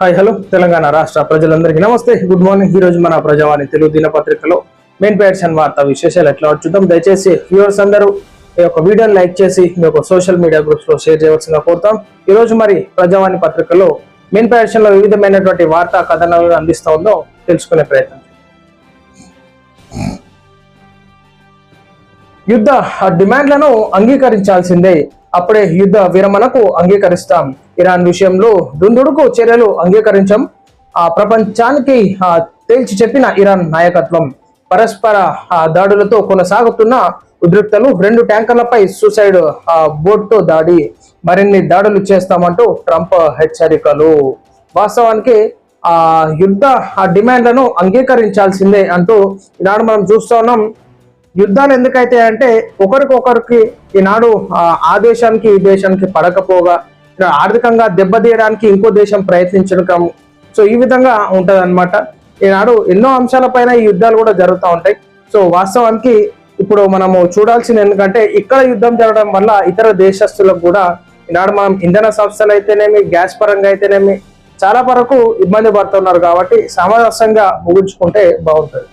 Hi hello Telangana రాష్ట్ర ప్రజలందరికీ నమస్తే, గుడ్ మార్నింగ్. ఈ రోజు మన ప్రజావాణి తెలుగు దినపత్రికలో మెయిన్ పేడ్స్ అండ్ వార్తా విశేషాలు ఎట్లా చూద్దాం. దయచేసి వ్యూవర్స్ అందరూ ఈ యొక్క వీడియోని లైక్ చేసి మీ యొక్క సోషల్ మీడియా గ్రూప్స్ లో షేర్ చేయవలసిందిగా కోరుతాం. ఈ రోజు మరి ప్రజావాణి పత్రికలో మెయిన్ పేడ్స్ లో వివిధమైనటువంటి వార్తా కథనాలను అందిస్తా ఉందో తెలుసుకునే ప్రయత్నం. యుద్ధ డిమాండ్లను అంగీకరించాల్సిందే, అప్పుడే యుద్ధ విరమణకు అంగీకరిస్తాం. ఇరాన్ విషయంలో దుందుడుకు చర్యలు అంగీకరించాం. ప్రపంచానికి తేల్చి చెప్పిన ఇరాన్ నాయకత్వం. పరస్పర దాడులతో కొనసాగుతున్న ఉద్రిక్తలు, 2 ట్యాంకర్లపై సూసైడ్ బోట్తో దాడి, మరిన్ని దాడులు చేస్తామంటూ ట్రంప్ హెచ్చరికలు. వాస్తవానికి యుద్ధ డిమాండ్లను అంగీకరించాల్సిందే అంటూ ఈనాడు మనం చూస్తూ ఉన్నాం. యుద్ధాలు ఎందుకైతే అంటే ఒకరికొకరికి ఈనాడు ఆ దేశానికి ఈ దేశానికి పడకపోగా ఆర్థికంగా దెబ్బతీయడానికి ఇంకో దేశం ప్రయత్నించడం. సో ఈ విధంగా ఉంటది అనమాట. ఈనాడు ఎన్నో అంశాలపైన ఈ యుద్ధాలు కూడా జరుగుతూ ఉంటాయి. సో వాస్తవానికి ఇప్పుడు మనము చూడాల్సింది ఎందుకంటే ఇక్కడ యుద్ధం జరగడం వల్ల ఇతర దేశస్తులకు కూడా ఈనాడు మనం ఇంధన సంస్థలు అయితేనేమి, గ్యాస్ పరంగా అయితేనేమి చాలా వరకు ఇబ్బంది పడుతున్నారు. కాబట్టి సామరస్యంగా ముగించుకుంటే బాగుంటుంది.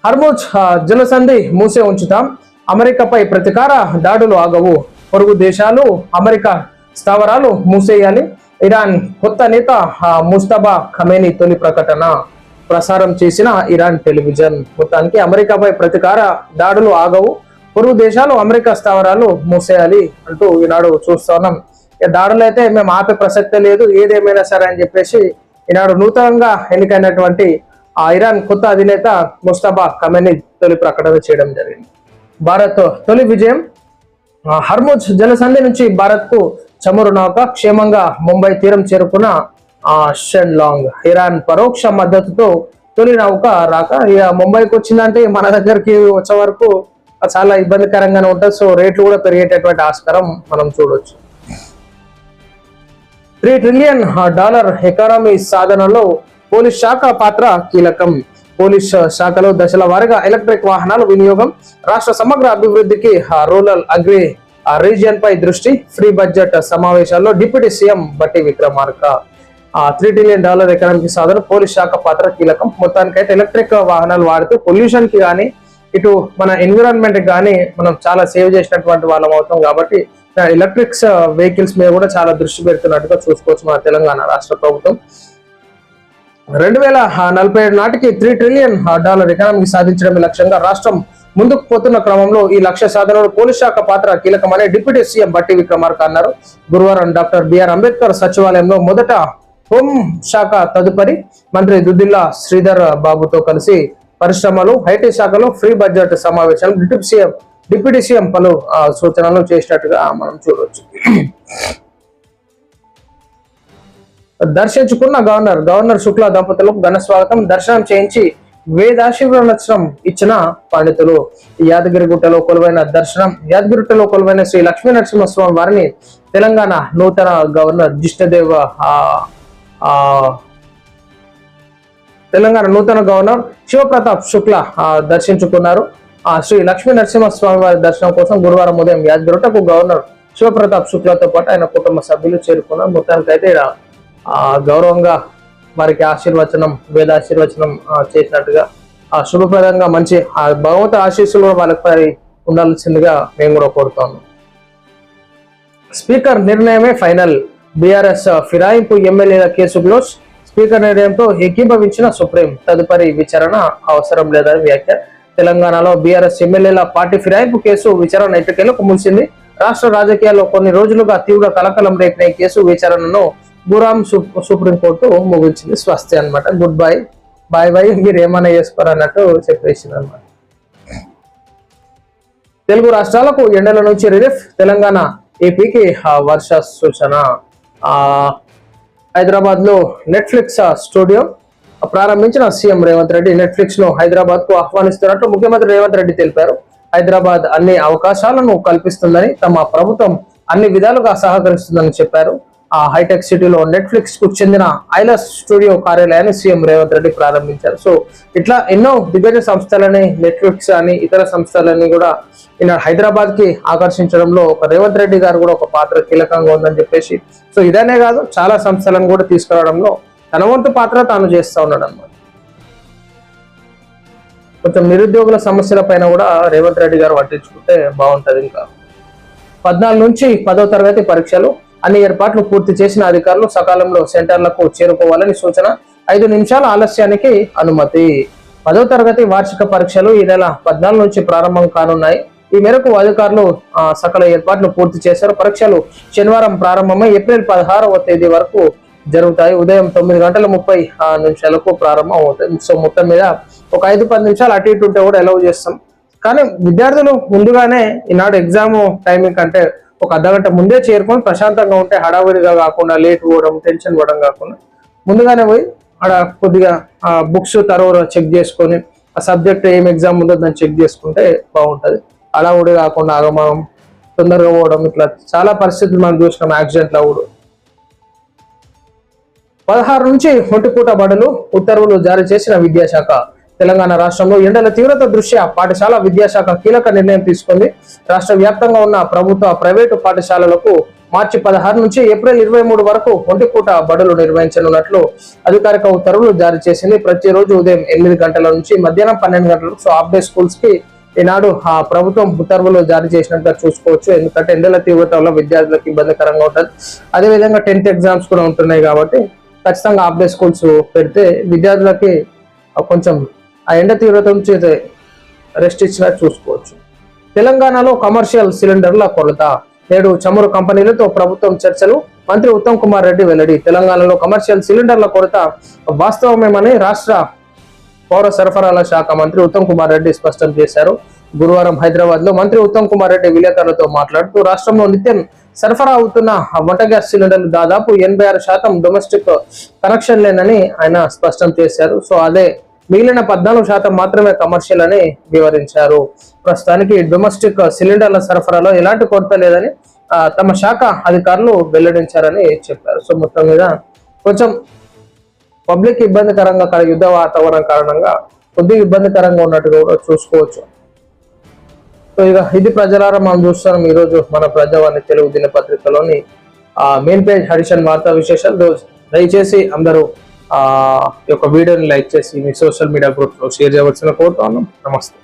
హర్ముజ్ జలసంధి మూసే ఉంచుతాం, అమెరికాపై ప్రతీకార దాడులు ఆగవు, పొరుగు దేశాలు అమెరికా స్థావరాలు మూసేయాలి. ఇరాన్ కొత్త నేత ముస్తబా ఖమేని తొలి ప్రకటన ప్రసారం చేసిన ఇరాన్ టెలివిజన్. మొత్తానికి అమెరికాపై ప్రతీకార దాడులు ఆగవు, పొరుగు దేశాలు అమెరికా స్థావరాలు మూసేయాలి అంటూ ఈనాడు చూస్తా ఉన్నాం. దాడులు అయితే మేము ఆపే ప్రసక్తే లేదు, ఏదేమైనా సరే అని చెప్పేసి ఈనాడు నూతనంగా ఎన్నికైనటువంటి ఇరాన్ కొత్త అధినేత ముస్తబా ఖమేని తొలి ప్రకటన చేయడం జరిగింది. భారత్ తొలి విజయం. హర్ముజ్ జలసంధి నుంచి భారత్ కు చమురు నౌక క్షేమంగా ముంబై తీరం చేరుకున్న షెన్లాంగ్. ఇరాన్ పరోక్ష మద్దతుతో తొలి నౌక రాక ఇక ముంబైకి వచ్చిందంటే మన దగ్గరికి వచ్చే వరకు చాలా ఇబ్బందికరంగానే ఉంటుంది. సో రేట్లు కూడా పెరిగేటటువంటి ఆస్కారం మనం చూడొచ్చు. $3 ట్రిలియన్ ఎకానమీ సాధనలో పోలీస్ శాఖ పాత్ర కీలకం. పోలీస్ శాఖలో దశల వారీగా ఎలక్ట్రిక్ వాహనాల వినియోగం, రాష్ట్ర సమగ్ర అభివృద్ధికి రూరల్ అగ్రి రీజియన్ పై దృష్టి. ఫ్రీ బడ్జెట్ సమావేశాల్లో డిప్యూటీ సీఎం బట్టి విక్రమార్క. $3 ట్రిలియన్ ఎకనామిక్ సాధన పోలీస్ శాఖ పాత్ర కీలకం. మొత్తానికైతే ఎలక్ట్రిక్ వాహనాలు వాడితే పొల్యూషన్ కి కానీ ఇటు మన ఎన్విరాన్మెంట్ కి కానీ మనం చాలా సేవ్ చేసినటువంటి వాళ్ళం అవుతాం. కాబట్టి ఎలక్ట్రిక్స్ వెహికల్స్ మీద కూడా చాలా దృష్టి పెడుతున్నట్టుగా చూసుకోవచ్చు మన తెలంగాణ రాష్ట్ర ప్రభుత్వం. 2047 నాటికి $3 ట్రిలియన్ ఎకానమీ సాధించడమే లక్ష్యంగా రాష్ట్రం ముందుకు పోతున్న క్రమంలో ఈ లక్ష్య సాధనలో పోలీస్ శాఖ పాత్ర కీలకమని డిప్యూటీ సీఎం బట్టి విక్రమార్క అన్నారు. గురువారం డాక్టర్ బిఆర్ అంబేద్కర్ సచివాలయంలో మొదట హోం శాఖ, తదుపరి మంత్రి దుద్దిల్లా శ్రీధర్ బాబుతో కలిసి పరిశ్రమలు, ఐటీ శాఖలో ఫ్రీ బడ్జెట్ సమావేశాలు డిప్యూటీ సీఎం పలు సూచనలు చేసినట్టుగా మనం చూడవచ్చు. దర్శించుకున్న గవర్నర్ శుక్లా దంపతులకు ఘన స్వాగతం. దర్శనం చేయించి వేదాశీర్వచనం ఇచ్చిన పండితులు. యాదగిరిగుట్టలో కొలువైన శ్రీ లక్ష్మీ నరసింహస్వామి వారిని తెలంగాణ నూతన గవర్నర్ శివప్రతాప్ శుక్లా దర్శించుకున్నారు. శ్రీ లక్ష్మీ నరసింహస్వామి వారి దర్శనం కోసం గురువారం ఉదయం యాదగిరిగుట్టకు గవర్నర్ శివప్రతాప్ శుక్లాతో పాటు ఆయన కుటుంబ సభ్యులు చేరుకున్నారు. మొత్తానికైతే గౌరవంగా వారికి వేదాశీర్వచనం చేసినట్టుగా శుభప్రదంగా మంచి భగవంతు ఆశీస్సులు వాళ్ళకి ఉండాల్సిందిగా మేము కూడా కోరుతాము. స్పీకర్ నిర్ణయమే ఫైనల్. బీఆర్ఎస్ ఫిరాయింపు ఎమ్మెల్యేల కేసు క్లోజ్. స్పీకర్ నిర్ణయంతో ఏకీభవించిన సుప్రీం. తదుపరి విచారణ అవసరం లేదని వ్యాఖ్య. తెలంగాణలో బీఆర్ఎస్ ఎమ్మెల్యేల పార్టీ ఫిరాయింపు కేసు విచారణ ఎట్టకేలకు ముగిసింది. రాష్ట్ర రాజకీయాల్లో కొన్ని రోజులుగా తీవ్ర కలకలం రేపిన ఈ కేసు విచారణను గురాం సుప్రీంకోర్టు ముగించింది. స్వస్తి అనమాట, గుడ్ బై, బాయ్ బాయ్, మీరు ఏమైనా చేసుకోరు అన్నట్టు చెప్పేసింది అనమాట. తెలుగు రాష్ట్రాలకు ఎండల నుంచి రిలీఫ్. తెలంగాణ, ఏపీకి వర్ష సూచన. హైదరాబాద్ లో నెట్ఫ్లిక్స్ స్టూడియో ప్రారంభించిన సీఎం రేవంత్ రెడ్డి. నెట్ఫ్లిక్స్ ను హైదరాబాద్ కు ఆహ్వానిస్తున్నట్టు ముఖ్యమంత్రి రేవంత్ రెడ్డి తెలిపారు. హైదరాబాద్ అన్ని అవకాశాలను కల్పిస్తుందని, తమ ప్రభుత్వం అన్ని విధాలుగా సహకరిస్తుందని చెప్పారు. హైటెక్ సిటీలో నెట్ఫ్లిక్స్ కు చెందిన ఐలస్ స్టూడియో కార్యాలయాన్ని సీఎం రేవంత్ రెడ్డి ప్రారంభించారు. సో ఇట్లా ఎన్నో దిగ్గజ సంస్థలని, నెట్ఫ్లిక్స్ అని ఇతర సంస్థలని కూడా ఈనాడు హైదరాబాద్ కి ఆకర్షించడంలో ఒక రేవంత్ రెడ్డి గారు కూడా ఒక పాత్ర కీలకంగా ఉందని చెప్పేసి, సో ఇదనే కాదు చాలా సంస్థలను కూడా తీసుకురావడంలో తన వంతు పాత్ర తాను చేస్తా ఉన్నాడు అన్నమాట. కొంచెం నిరుద్యోగుల సమస్యల పైన కూడా రేవంత్ రెడ్డి గారు పట్టించుకుంటే బాగుంటది. ఇంకా 14 నుంచి 10వ తరగతి పరీక్షలు అన్ని ఏర్పాట్లు పూర్తి చేసిన అధికారులు సకాలంలో సెంటర్లకు చేరుకోవాలని సూచన. 5 నిమిషాల ఆలస్యానికి అనుమతి. 10వ తరగతి వార్షిక పరీక్షలు ఈ నెల 14 నుంచి ప్రారంభం కానున్నాయి. ఈ మేరకు అధికారులు సకల ఏర్పాట్లు పూర్తి చేశారు. పరీక్షలు శనివారం ప్రారంభమై ఏప్రిల్ 16వ తేదీ వరకు జరుగుతాయి. ఉదయం 9:30 ప్రారంభం అవుతాయి. సో మొత్తం మీద ఒక 5-10 నిమిషాలు అటు ఇటు ఉంటే కూడా అలౌ చేస్తాం. కానీ విద్యార్థులు ముందుగానే ఈనాడు ఎగ్జామ్ టైమింగ్ కంటే ఒక అర్ధగంట ముందే చేరుకొని ప్రశాంతంగా ఉంటే, హడావిడిగా కాకుండా లేట్ పోవడం, టెన్షన్ పడడం కాకుండా ముందుగానే పోయి అక్కడ కొద్దిగా బుక్స్ తరోరా చెక్ చేసుకొని ఆ సబ్జెక్ట్ ఏం ఎగ్జామ్ ఉందో దాన్ని చెక్ చేసుకుంటే బాగుంటుంది. హడావుడి కాకుండా ఆగమనం, తొందరగా పోవడం, ఇట్లా చాలా పరిస్థితులు మనం చూసినాం యాక్సిడెంట్లు అవుడు. 16 నుంచి ఒంటిపూట బడులు ఉత్తర్వులు జారీ చేసిన విద్యాశాఖ. తెలంగాణ రాష్ట్రంలో ఎండల తీవ్రత దృష్ట్యా పాఠశాల విద్యాశాఖ కీలక నిర్ణయం తీసుకుంది. రాష్ట్ర వ్యాప్తంగా ఉన్న ప్రభుత్వ, ప్రైవేటు పాఠశాలలకు మార్చి 16 నుంచి ఏప్రిల్ 23 వరకు ఒంటిపూట బడులు నిర్వహించనున్నట్లు అధికారిక ఉత్తర్వులు జారీ చేసింది. ప్రతిరోజు ఉదయం 8 గంటల నుంచి మధ్యాహ్నం 12 గంటలకు. సో హాఫ్ డే స్కూల్స్ కి ఈనాడు ప్రభుత్వం ఉత్తర్వులు జారీ చేసినట్టుగా చూసుకోవచ్చు. ఎందుకంటే ఎండల తీవ్రత వల్ల విద్యార్థులకు ఇబ్బందికరంగా ఉంటుంది. అదేవిధంగా 10th ఎగ్జామ్స్ కూడా ఉంటున్నాయి కాబట్టి ఖచ్చితంగా హాఫ్ డే స్కూల్స్ పెడితే విద్యార్థులకి కొంచెం ఆ ఎండ తీవ్రత నుంచి రెస్ట్ ఇచ్చినట్టు చూసుకోవచ్చు. తెలంగాణలో కమర్షియల్ సిలిండర్ల కొరత. నేడు చమురు కంపెనీలతో ప్రభుత్వం చర్చలు. మంత్రి ఉత్తమ్ కుమార్ రెడ్డి వెల్లడి. తెలంగాణలో కమర్షియల్ సిలిండర్ల కొరత వాస్తవమేమని రాష్ట్ర పౌర సరఫరాల శాఖ మంత్రి ఉత్తమ్ కుమార్ రెడ్డి స్పష్టం చేశారు. గురువారం హైదరాబాద్ లో మంత్రి ఉత్తమ్ కుమార్ రెడ్డి విలేకరులతో మాట్లాడుతూ రాష్ట్రంలో నిత్యం సరఫరా అవుతున్న వంట గ్యాస్ సిలిండర్లు దాదాపు 86% డొమెస్టిక్ కనెక్షన్ లేనని ఆయన స్పష్టం చేశారు. సో అదే మిగిలిన 14% మాత్రమే కమర్షియల్ అని వివరించారు. ప్రస్తుతానికి డొమెస్టిక్ సిలిండర్ల సరఫరాలో ఎలాంటి కొరత లేదని తమ శాఖ అధికారులు వెల్లడించారని చెప్పారు. సో మొత్తం మీద కొంచెం పబ్లిక్ ఇబ్బందికరంగా యుద్ధ వాతావరణం కారణంగా కొద్దిగా ఇబ్బందికరంగా ఉన్నట్టుగా కూడా చూసుకోవచ్చు. సో ఇక ఇది ప్రజలారా మనం చూస్తున్నాం ఈరోజు మన ప్రజావాణి తెలుగు దినపత్రికలోని మెయిన్ పేజ్ హరిషన్ వార్తా విశేషాలు. దయచేసి అందరూ ఈ యొక్క వీడియోని లైక్ చేసి మీ సోషల్ మీడియా గ్రూప్ లో షేర్ చేయవలసిన కోరుతున్నాం. నమస్తే.